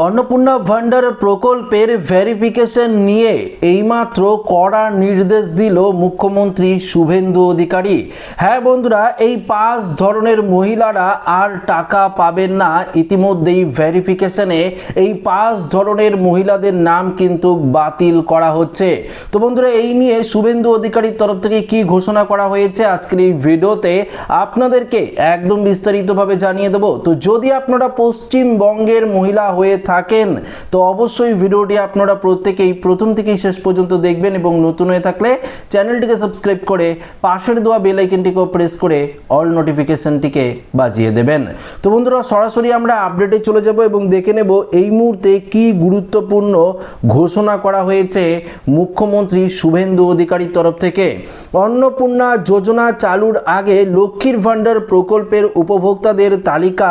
अन्नपूर्णा भांडार प्रकल्पेर भेरिफिकेशन निये এইমাত্র কড়া নির্দেশ দিল মুখ্যমন্ত্রী শুভেন্দু অধিকারী। হ্যাঁ বন্ধুরা, এই 5 ধরনের মহিলারা আর টাকা পাবেন না। ইতিমধ্যেই ভেরিফিকেশনে এই 5 ধরনের মহিলাদের নাম কিন্তু বাতিল করা হচ্ছে। তো বন্ধুরা, এই নিয়ে শুভেন্দু অধিকারীর তরফ থেকে কি ঘোষণা করা হয়েছে আজকের এই ভিডিওতে আপনাদেরকে একদম বিস্তারিতভাবে জানিয়ে দেব। তো যদি আপনারা পশ্চিমবঙ্গের মহিলা হয়ে থাকেন তো অবশ্যই ভিডিওটি আপনারা প্রত্যেকেই প্রথম থেকে শেষ পর্যন্ত দেখবেন এবং নতুন হয়ে থাকলে চ্যানেলটিকে সাবস্ক্রাইব করে পাশের দেওয়া বেল আইকনটিকে প্রেস করে অল নোটিফিকেশনটিকে বাজিয়ে দেবেন। তো বন্ধুরা, সরাসরি আমরা আপডেটে চলে যাব এবং দেখে নেব এই মুহূর্তে কি গুরুত্বপূর্ণ ঘোষণা করা হয়েছে মুখ্যমন্ত্রী শুভেন্দু অধিকারীর তরফ থেকে। অন্নপূর্ণা যোজনা চালুর আগে লক্ষ্মীর ভান্ডার প্রকল্পের উপভোক্তাদের তালিকা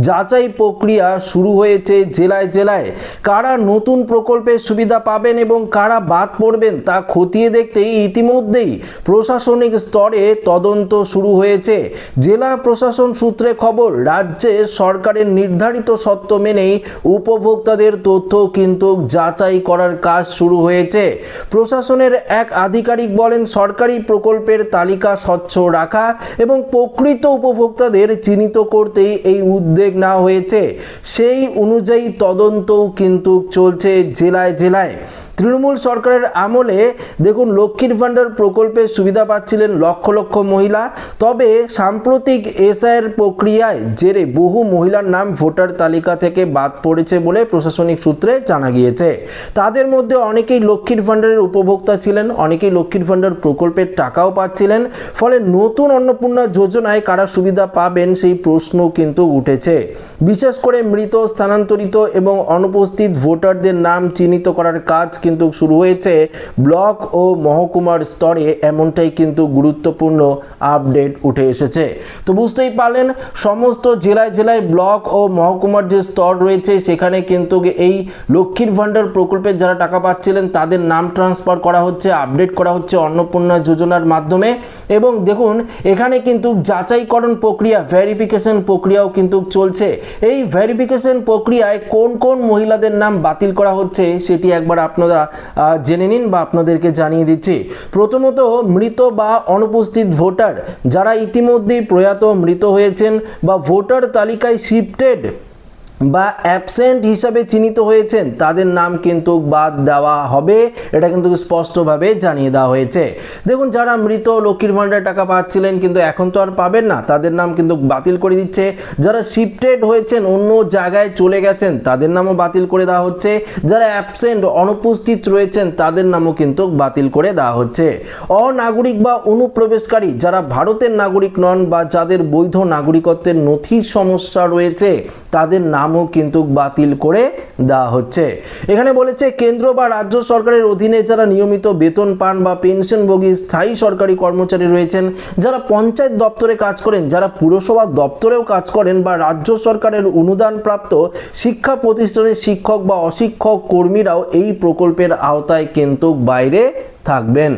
যাচাই প্রক্রিয়া শুরু হয়েছে জেলায় জেলায়। কারা নতুন প্রকল্পের সুবিধা পাবেন এবং কারা বাদ পড়বেন তা খতিয়ে দেখতে ইতিমধ্যেই প্রশাসনিক স্তরে তদন্ত শুরু হয়েছে। জেলা প্রশাসন সূত্রে খবর, রাজ্যে সরকারের নির্ধারিত শর্ত মেনেই উপভোক্তাদের তথ্য কিন্তু যাচাই করার কাজ শুরু হয়েছে। প্রশাসনের এক আধিকারিক বলেন, সরকারি প্রকল্পের তালিকা স্বচ্ছ রাখা এবং প্রকৃত উপভোক্তাদের চিহ্নিত করতেই এই উদ্যোগ নেওয়া হয়েছে। সেই অনুযায়ী তদন্তও কিন্তু চলছে জেলায় জেলায়। তৃণমূল সরকারের আমলে দেখুন লক্ষ্মীর ভান্ডার প্রকল্পের সুবিধা পাচ্ছিলেন লক্ষ লক্ষ মহিলা। তবে সাম্প্রতিক এসআইয়ের প্রক্রিয়ায় জেরে বহু মহিলার নাম ভোটার তালিকা থেকে বাদ পড়েছে বলে প্রশাসনিক সূত্রে জানা গিয়েছে। তাদের মধ্যে অনেকেই লক্ষ্মীর ভান্ডারের উপভোক্তা ছিলেন, অনেকেই লক্ষ্মীর ভান্ডার প্রকল্পের টাকাও পাচ্ছিলেন। ফলে নতুন অন্নপূর্ণা যোজনায় কারা সুবিধা পাবেন সেই প্রশ্ন কিন্তু উঠেছে। বিশেষ করে মৃত, স্থানান্তরিত এবং অনুপস্থিত ভোটারদের নাম চিহ্নিত করার কাজ কিন্তু শুরু হয়েছে ব্লক ও মহকুমার স্তরে, এমনটাই কিন্তু গুরুত্বপূর্ণ আপডেট উঠে এসেছে। তো বুঝতেই পারলেন, সমস্ত জেলায় জেলায় ব্লক ও মহকুমার যে স্তর রয়েছে সেখানে কিন্তু এই লক্ষ্মীর ভান্ডার প্রকল্পের যারা টাকা পাচ্ছিলেন তাদের নাম ট্রান্সফার করা হচ্ছে, আপডেট করা হচ্ছে অন্নপূর্ণা যোজনার মাধ্যমে। এবং দেখুন এখানে কিন্তু যাচাইকরণ প্রক্রিয়া, ভেরিফিকেশন প্রক্রিয়াও কিন্তু চলছে। এই ভেরিফিকেশন প্রক্রিয়ায় কোন কোন মহিলাদের নাম বাতিল করা হচ্ছে সেটি একবার আপনারা জেনে নিন বা আপনাদেরকে জানিয়ে দিচ্ছি। প্রথমত, মৃত বা অনুপস্থিত ভোটার যারা ইতিমধ্যেই প্রয়াত, মৃত হয়েছেন বা ভোটার তালিকায় শিফটেড বা অ্যাবসেন্ট হিসাবে চিহ্নিত হয়েছেন তাদের নাম কিন্তু বাদ দেওয়া হবে, এটা কিন্তু স্পষ্টভাবে জানিয়ে দেওয়া হয়েছে। দেখুন, যারা মৃত লক্ষ্মীর ভান্ডার টাকা পাচ্ছিলেন কিন্তু এখন তো আর পাবেন না, তাদের নাম কিন্তু বাতিল করে দিচ্ছে। যারা শিফটেড হয়েছেন, অন্য জায়গায় চলে গেছেন, তাদের নামও বাতিল করে দেওয়া হচ্ছে। যারা অ্যাবসেন্ট, অনুপস্থিত রয়েছেন তাদের নামও কিন্তু বাতিল করে দেওয়া হচ্ছে। অনাগরিক বা অনুপ্রবেশকারী যারা ভারতের নাগরিক নন বা যাদের বৈধ নাগরিকত্বের নথির সমস্যা রয়েছে তাদের নামও কিন্তু বাতিল করে দেওয়া হচ্ছে। এখানে বলেছে, কেন্দ্র বা রাজ্য সরকারের অধীনে যারা নিয়মিত বেতন পান বা পেনশনভোগী স্থায়ী সরকারি কর্মচারী রয়েছেন, যারা পঞ্চায়েত দপ্তরে কাজ করেন, যারা পুরসভা দপ্তরেও কাজ করেন বা রাজ্য সরকারের অনুদানপ্রাপ্ত শিক্ষা প্রতিষ্ঠানের শিক্ষক বা অশিক্ষক কর্মীরাও এই প্রকল্পের আওতায় কিন্তু বাইরে থাকবেন।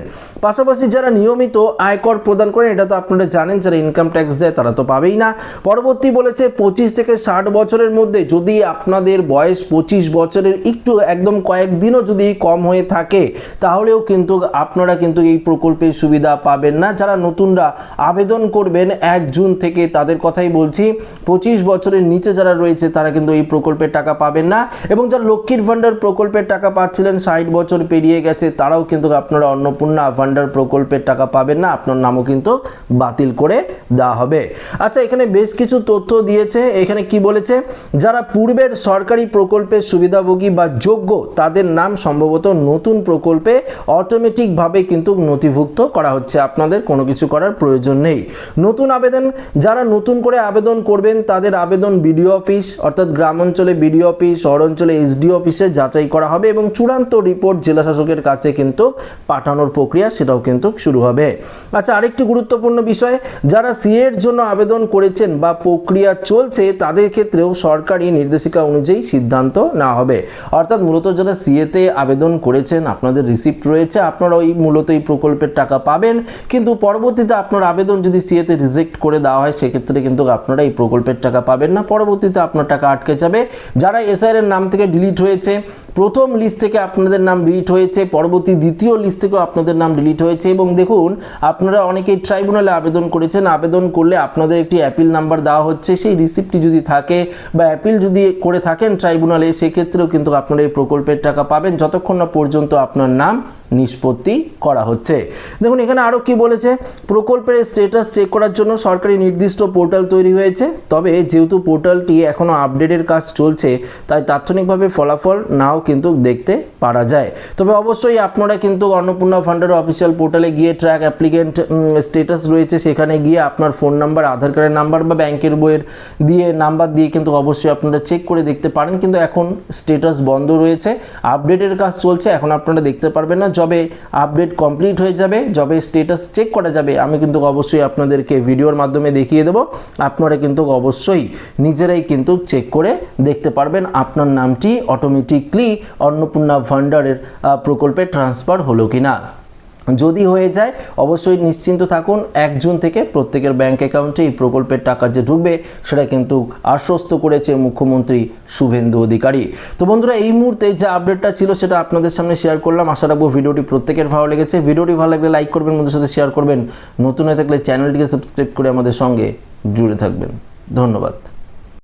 পাশাপাশি যারা নিয়মিত আয়কর প্রদান করেন, এটা তো আপনারা জানেন, যারা ইনকাম ট্যাক্স দেয় তারা তো পাবেই না। পরবর্তী বলেছে 25 থেকে 60 বছরের মধ্যে যদি আপনাদের বয়স 25 বছরের একটু একদম কয়েকদিনও যদি কম হয়ে থাকে তাহলেও কিন্তু আপনারা কিন্তু এই প্রকল্পের সুবিধা পাবেন না। যারা নতুনরা আবেদন করবেন 1 জুন থেকে, তাদের কথাই বলছি, 25 বছরের নিচে যারা রয়েছে তারা কিন্তু এই প্রকল্পের টাকা পাবেন না। এবং যারা লক্ষ্মীর ভান্ডার প্রকল্পের টাকা পাচ্ছিলেন 60 বছর পেরিয়ে গেছে তারাও কিন্তু আপনারা অন্নপূর্ণা ভান্ডার প্রকল্পের টাকা পাবেন না, আপনার নামও কিন্তু বাতিল করে দেওয়া হবে। আচ্ছা, এখানে বেশ কিছু তথ্য দিয়েছে। এখানে কি বলেছে, যারা পূর্বের সরকারি প্রকল্পের সুবিধাভোগী বা যোগ্য তাদের নাম সম্ভবত নতুন প্রকল্পে অটোমেটিকভাবে কিন্তু নথিভুক্ত করা হচ্ছে, আপনাদের কোনো কিছু করার প্রয়োজন নেই। নতুন আবেদন, যারা নতুন করে আবেদন করবেন তাদের আবেদন বিডিও অফিস অর্থাৎ গ্রাম অঞ্চলে বিডিও অফিস, শহর অঞ্চলে এসডিও অফিসে যাচাই করা হবে এবং চূড়ান্ত রিপোর্ট জেলা শাসকের কাছে কিন্তু পাঠানোর প্রক্রিয়া সেটাও কিন্তু শুরু হবে। আচ্ছা, আরেকটি গুরুত্বপূর্ণ বিষয়, যারা সিএ এর জন্য আবেদন করেছেন বা প্রক্রিয়া চলছে তাদের ক্ষেত্রেও সরকারি নির্দেশিকা অনুযায়ী সিদ্ধান্ত নেওয়া হবে। অর্থাৎ মূলত যারা সিএতে আবেদন করেছেন, আপনাদের রিসিপ্ট রয়েছে, আপনারা ওই মূলত এই প্রকল্পের টাকা পাবেন, কিন্তু পরবর্তীতে আপনার আবেদন যদি সিএতে রিজেক্ট করে দেওয়া হয় সেক্ষেত্রে কিন্তু আপনারা এই প্রকল্পের টাকা পাবেন না, পরবর্তীতে আপনার টাকা আটকে যাবে। যারা এসআইআর এর নাম থেকে ডিলিট হয়েছে, প্রথম লিস্ট থেকে আপনাদের নাম ডিলিট হয়েছে, পরবর্তী দ্বিতীয় লিস্ট থেকেও আপনাদের নাম ডিলিট হয়েছে, এবং দেখুন আপনারা অনেকেই ট্রাইব্যুনালে আবেদন করেছেন, আবেদন করলে আপনাদের একটি অ্যাপিল নাম্বার দেওয়া হচ্ছে, সেই রিসিপ্টটি যদি থাকে বা অ্যাপিল যদি করে থাকেন ট্রাইব্যুনালে সেক্ষেত্রেও কিন্তু আপনারা এই প্রকল্পের টাকা পাবেন যতক্ষণ না পর্যন্ত আপনার নাম নিষ্পত্তি করা হচ্ছে। দেখুন এখানে আরও কি বলেছে, প্রকল্পের স্ট্যাটাস চেক করার জন্য সরকারি নির্দিষ্ট পোর্টাল তৈরি হয়েছে, তবে যেহেতু পোর্টালটি এখনও আপডেটের কাজ চলছে তাই তাৎক্ষণিকভাবে ফলাফল নাও কিন্তু দেখতে পারা যায়। তবে অবশ্যই আপনারা কিন্তু অন্নপূর্ণা ফান্ডের অফিসিয়াল পোর্টালে গিয়ে ট্র্যাক অ্যাপ্লিকেন্ট স্ট্যাটাস রয়েছে, সেখানে গিয়ে আপনার ফোন নাম্বার, আধার কার্ডের নাম্বার বা ব্যাংকের বইয়ের দিয়ে নাম্বার দিয়ে কিন্তু অবশ্যই আপনারা চেক করে দেখতে পারেন, কিন্তু এখন স্ট্যাটাস বন্ধ রয়েছে, আপডেটের কাজ চলছে, এখন আপনারা দেখতে পারবেন না। যবে আপডেট কমপ্লিট হয়ে যাবে, যবে স্ট্যাটাস চেক করা যাবে, আমি কিন্তু অবশ্যই আপনাদেরকে ভিডিওর মাধ্যমে দেখিয়ে দেব, আপনারা কিন্তু অবশ্যই নিজেরাই কিন্তু চেক করে দেখতে পারবেন আপনার নামটি অটোমেটিকলি অন্নপূর্ণা ভান্ডারের প্রকল্পে ট্রান্সফার হলো কিনা। যদি হয়ে যায় অবশ্যই নিশ্চিন্ত থাকুন, 1 জুন থেকে প্রত্যেকের ব্যাংক অ্যাকাউন্টে এই প্রকল্পের টাকা যে ঢুকবে সেটা কিন্তু আশ্বস্ত করেছে মুখ্যমন্ত্রী শুভেন্দু অধিকারী। তো বন্ধুরা, এই মুহূর্তে যে আপডেটটা ছিল সেটা আপনাদের সামনে শেয়ার করলাম, আশা রাখবো ভিডিওটি প্রত্যেকের ভালো লেগেছে। ভিডিওটি ভালো লাগলে লাইক করবেন, বন্ধুদের সাথে শেয়ার করবেন, নতুন হয়ে থাকলে চ্যানেলটিকে সাবস্ক্রাইব করে আমাদের সঙ্গে জুড়ে থাকবেন। ধন্যবাদ।